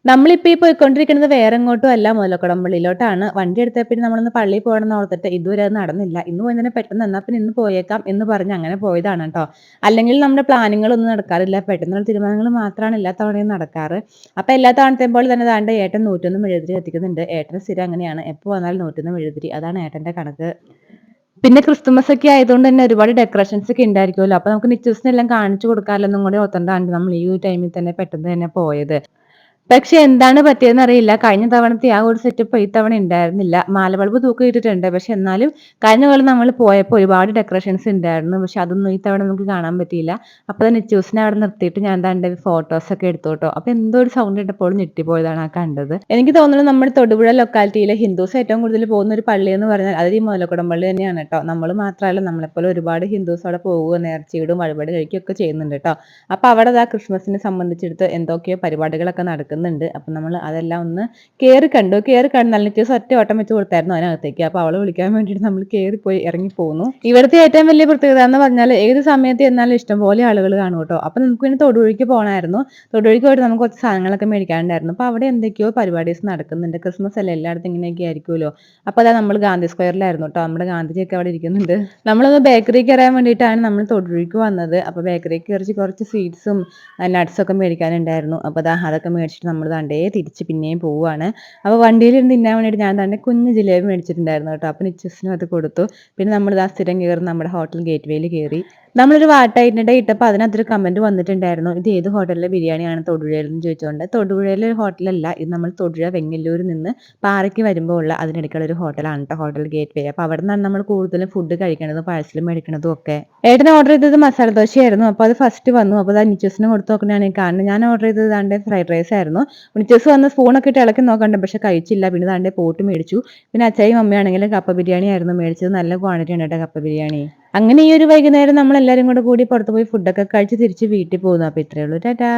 നമ്മളിപ്പോ ഈ പോയിക്കൊണ്ടിരിക്കുന്നത് വേറെ എങ്ങോട്ടും അല്ല, മുതലക്കുടമ്പള്ളിയിലോട്ടാണ്. വണ്ടി എടുത്തേ പിന്നെ നമ്മളൊന്ന് പള്ളിയിൽ പോകണമെന്ന് ഓർത്തിട്ട് ഇതുവരെ അത് നടന്നില്ല. ഇന്ന് പോയി തന്നെ പെട്ടെന്ന് എന്നാ പിന്നെ ഇന്ന് പോയേക്കാം എന്ന് പറഞ്ഞ് അങ്ങനെ പോയതാണ് ട്ടോ. അല്ലെങ്കിൽ നമ്മുടെ പ്ലാനിങ്ങുകളൊന്നും നടക്കാറില്ല. പെട്ടെന്നുള്ള തീരുമാനങ്ങൾ മാത്രമാണ് എല്ലാ തവണയും നടക്കാറ്. അപ്പൊ എല്ലാ തവണത്തെയും പോലെ തന്നെ ദാണ്ടെ ഏട്ടൻ 101 മെഴുകുതിരി കത്തിക്കുന്നുണ്ട്. ഏട്ടന് സ്ഥിരം അങ്ങനെയാണ്. എപ്പോ വന്നാലും 101 മെഴുകുതിരി. അതാണ് ഏട്ടന്റെ കണക്ക്. പിന്നെ ക്രിസ്തുമസ് ഒക്കെ ആയതുകൊണ്ട് തന്നെ ഒരുപാട് ഡെക്കറേഷൻസ് ഒക്കെ ഉണ്ടായിരിക്കുമല്ലോ. അപ്പൊ നമുക്ക് നിച്ചൂസിനെല്ലാം കാണിച്ചു കൊടുക്കാമല്ലോ എന്നും കൂടി ഓർത്തോണ്ടാണ് നമ്മൾ ഈ ഒരു ടൈമിൽ തന്നെ പെട്ടെന്ന് തന്നെ പോയത്. പക്ഷെ എന്താണ് പറ്റിയതെന്ന് അറിയില്ല. കഴിഞ്ഞ തവണത്തെ ആ ഒരു സെറ്റപ്പ് ഇത്തവണ ഉണ്ടായിരുന്നില്ല. മാലബൾബ് തൂക്കിയിട്ടിട്ടുണ്ട്. പക്ഷെ എന്നാലും കഴിഞ്ഞ കൊല്ലം നമ്മൾ പോയപ്പോൾ ഒരുപാട് ഡെക്കറേഷൻസ് ഉണ്ടായിരുന്നു. പക്ഷെ അതൊന്നും ഈ തവണ നമുക്ക് കാണാൻ പറ്റിയില്ല. അപ്പോൾ തന്നെ നിച്ചൂസിനെ അവിടെ നിർത്തിയിട്ട് ഞാൻ ദാണ്ടെ ഫോട്ടോസൊക്കെ എടുത്തു ട്ടോ. അപ്പോൾ എന്തോ ഒരു സൗണ്ട് കേട്ടപ്പോൾ ഞെട്ടിപ്പോയതാണ് ആ കണ്ടത്. എനിക്ക് തോന്നുന്നു നമ്മുടെ തൊടുപുഴ ലൊക്കാലിറ്റിയിലെ ഹിന്ദുസ് ഏറ്റവും കൂടുതൽ പോകുന്ന ഒരു പള്ളി എന്ന് പറഞ്ഞാൽ അത് ഈ മുതലക്കുടം പള്ളി തന്നെയാണ് ട്ടോ. നമ്മൾ മാത്രമല്ല, നമ്മളെപ്പോലെ ഒരുപാട് ഹിന്ദുസ് അവിടെ പോവുക, നേർച്ചയിടും വഴിപാട് കഴിക്കുകയൊക്കെ ചെയ്യുന്നുണ്ട് ട്ടോ. അപ്പോൾ അവിടെ ദാ ക്രിസ്മസിനെ സംബന്ധിച്ചെടുത്ത് എന്തൊക്കെയോ പരിപാടികളൊക്കെ നടക്കുന്നുണ്ട്. അപ്പം നമ്മൾ അതെല്ലാം ഒന്ന് കേറി കണ്ടു. കേറി കണ്ട് നല്ല ദിവസം ഒറ്റ ഓട്ടം വെച്ച് കൊടുത്തായിരുന്നു അതിനകത്തേക്ക്. അപ്പോൾ അവളെ വിളിക്കാൻ വേണ്ടിയിട്ട് നമ്മൾ കേറിപ്പോയി ഇറങ്ങിപ്പോന്നു. ഇവിടുത്തെ ഏറ്റവും വലിയ പ്രത്യേകത എന്ന് പറഞ്ഞാൽ ഏത് സമയത്ത് ചെന്നാലും ഇഷ്ടംപോലെ ആളുകൾ കാണും കേട്ടോ. അപ്പോൾ നമുക്ക് പിന്നെ തൊടുപുഴയ്ക്ക് പോകണമായിരുന്നു. തൊടുപുഴയ്ക്ക് പോയിട്ട് നമുക്ക് കുറച്ച് സാധനങ്ങളൊക്കെ മേടിക്കാനുണ്ടായിരുന്നു. അപ്പോൾ അവിടെ എന്തൊക്കെയോ പരിപാടീസ് നടക്കുന്നുണ്ട്. ക്രിസ്മസ് അല്ലേ, എല്ലായിടത്തും ഇങ്ങനെയൊക്കെ ആയിരിക്കുമല്ലോ. അപ്പോൾ അതാ നമ്മൾ ഗാന്ധി സ്ക്വയറിലായിരുന്നു കേട്ടോ. നമ്മുടെ ഗാന്ധിജിയൊക്കെ അവിടെ ഇരിക്കുന്നുണ്ട്. നമ്മളൊന്ന് ബേക്കറി കയറാൻ വേണ്ടിയിട്ടാണ് നമ്മൾ തൊടുപുഴയ്ക്ക് വന്നത്. അപ്പോൾ ബേക്കറി കയറി കുറച്ച് സ്വീറ്റ്സും നട്ട്സൊക്കെ മേടിക്കാനുണ്ടായിരുന്നു. അപ്പോൾ അതൊക്കെ മേടിച്ചിട്ട് നമ്മൾ ദാണ്ടേ തിരിച്ച് പിന്നെയും പോവുകയാണ്. അപ്പോൾ വണ്ടിയിലിരുന്ന് തിന്നാൻ വേണ്ടിയിട്ട് ഞാൻ തന്നെ കുഞ്ഞ് ജിലേബി മേടിച്ചിട്ടുണ്ടായിരുന്നു കേട്ടോ. അപ്പോൾ നിച്ചസിനും അത് കൊടുത്തു. പിന്നെ നമ്മൾ സ്ഥിരം കയറുന്ന നമ്മുടെ ഹോട്ടൽ ഗേറ്റ് വേയിൽ കയറി. നമ്മളൊരു വാട്ടായിട്ടിടെ ഇട്ടപ്പോൾ അതിനകത്തൊരു കമന്റ് വന്നിട്ടുണ്ടായിരുന്നു, ഇത് ഏത് ഹോട്ടലിലെ ബിരിയാണിയാണ് തൊടുപുഴയിൽ എന്ന് ചോദിച്ചുകൊണ്ട്. തൊടുപുഴയിലെ ഒരു ഹോട്ടലല്ല ഇത്, നമ്മൾ തൊടുപുഴ വെങ്ങല്ലൂരിൽ നിന്ന് പാറയ്ക്ക് വരുമ്പോൾ ഉള്ള അതിനിടയ്ക്കുള്ള ഒരു ഹോട്ടലാണ് കേട്ടോ, ഹോട്ടൽ ഗേറ്റ് വേ. അപ്പോൾ അവിടെ നിന്നാണ് നമ്മൾ കൂടുതലും ഫുഡ് കഴിക്കണതും പാഴ്സലും മേടിക്കണതും ഒക്കെ. ഏട്ടൻ ഓർഡർ ചെയ്തത് മസാല ദോശയായിരുന്നു. അപ്പോൾ അത് ഫസ്റ്റ് വന്നു. അപ്പോൾ അത് നിച്ചസിന് കൊടുത്ത് നോക്കണതാണ് ഈ കാണുന്നത്. ഞാൻ ഓർഡർ ചെയ്തത് ദാണ്ടെ ഫ്രൈഡ് റൈസ് ആയിരുന്നു. നിച്ചസ് വന്ന് സ്പൂണൊക്കെ ഇട്ട് ഇളക്കി നോക്കണ്ട, പക്ഷെ കഴിച്ചില്ല. പിന്നെ ദാണ്ടെ പോട്ട് മേടിച്ചു. പിന്നെ അച്ചായും അമ്മയാണെങ്കിലും കപ്പ ബിരിയാണി ആയിരുന്നു മേടിച്ചത്. നല്ല ക്വാണ്ടിറ്റി ഉണ്ട് കേട്ടോ കപ്പ ബിരിയാണി. അങ്ങനെ ഈ ഒരു വൈകുന്നേരം നമ്മൾ എല്ലാവരും കൂടെ കൂടി പുറത്ത് പോയി ഫുഡൊക്കെ കഴിച്ച് തിരിച്ച് വീട്ടിൽ പോകുന്നു. അപ്പോൾ ഇത്രയേ ഉള്ളൂ. ടാറ്റാ.